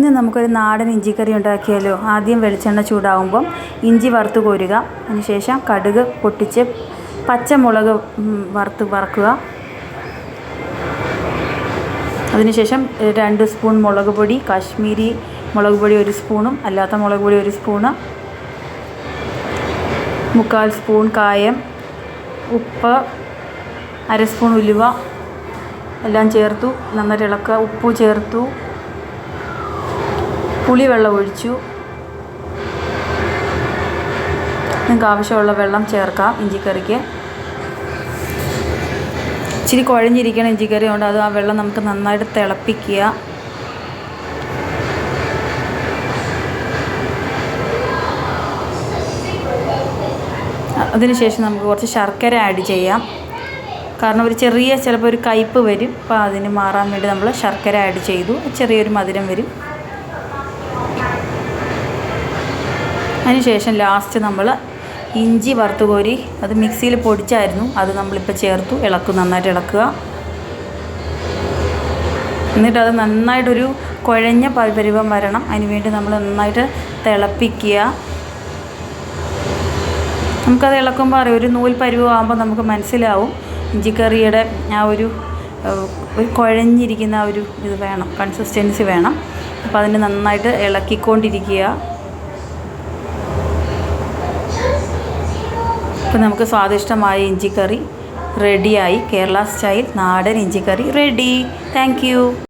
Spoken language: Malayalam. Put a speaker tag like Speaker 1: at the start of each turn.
Speaker 1: ഇന്ന് നമുക്കൊരു നാടൻ ഇഞ്ചിക്കറി ഉണ്ടാക്കിയാലോ. ആദ്യം വെളിച്ചെണ്ണ ചൂടാവുമ്പം ഇഞ്ചി വറുത്ത് കോരുക. അതിനുശേഷം കടുക് പൊട്ടിച്ച് പച്ചമുളക് വറക്കുക. അതിനുശേഷം 2 സ്പൂൺ മുളക് പൊടി, കാശ്മീരി മുളക് പൊടി 1 സ്പൂണും അല്ലാത്ത മുളക് പൊടി 1 സ്പൂണ്, 1/4 സ്പൂൺ കായം, ഉപ്പ്, 1/2 സ്പൂൺ ഉലുവ എല്ലാം ചേർത്തു. നന്നായിട്ട് ഇളക്കുക. ഉപ്പ് ചേർത്തു. പുളിവെള്ളം ഒഴിച്ചു. നിങ്ങൾക്ക് ആവശ്യമുള്ള വെള്ളം ചേർക്കാം. ഇഞ്ചിക്കറിക്ക് ഇച്ചിരി കുഴഞ്ഞിരിക്കണം ഇഞ്ചിക്കറി കൊണ്ട്. അത് ആ വെള്ളം നമുക്ക് നന്നായിട്ട് തിളപ്പിക്കുക. അതിനുശേഷം നമുക്ക് കുറച്ച് ശർക്കര ആഡ് ചെയ്യാം. കാരണം ചിലപ്പോൾ ഒരു കയ്പ്പ് വരും. അപ്പോൾ അതിന് മാറാൻ വേണ്ടി നമ്മൾ ശർക്കര ആഡ് ചെയ്തു. ചെറിയൊരു മധുരം വരും. അതിനുശേഷം ലാസ്റ്റ് നമ്മൾ ഇഞ്ചി വറുത്ത് കോരി അത് മിക്സിയിൽ പൊടിച്ചായിരുന്നു, അത് നമ്മളിപ്പോൾ ചേർത്തു. നന്നായിട്ട് ഇളക്കുക. എന്നിട്ടത് നന്നായിട്ടൊരു കുഴഞ്ഞ പരുവം വരണം. അതിനുവേണ്ടി നമ്മൾ നന്നായിട്ട് തിളപ്പിക്കുക. നമുക്കത് ഇളക്കുമ്പോൾ അറിയാം, ഒരു നൂൽ പരുവമാകുമ്പോൾ നമുക്ക് മനസ്സിലാവും ഇഞ്ചിക്കറിയുടെ ആ ഒരു കുഴഞ്ഞിരിക്കുന്ന ഒരു ഇത് വേണം, കൺസിസ്റ്റൻസി വേണം. അപ്പോൾ അതിന് നന്നായിട്ട് ഇളക്കിക്കൊണ്ടിരിക്കുക. അപ്പോൾ നമുക്ക് സ്വാദിഷ്ടമായ ഇഞ്ചിക്കറി റെഡിയായി. കേരള സ്റ്റൈൽ നാടൻ ഇഞ്ചിക്കറി റെഡി. Thank you.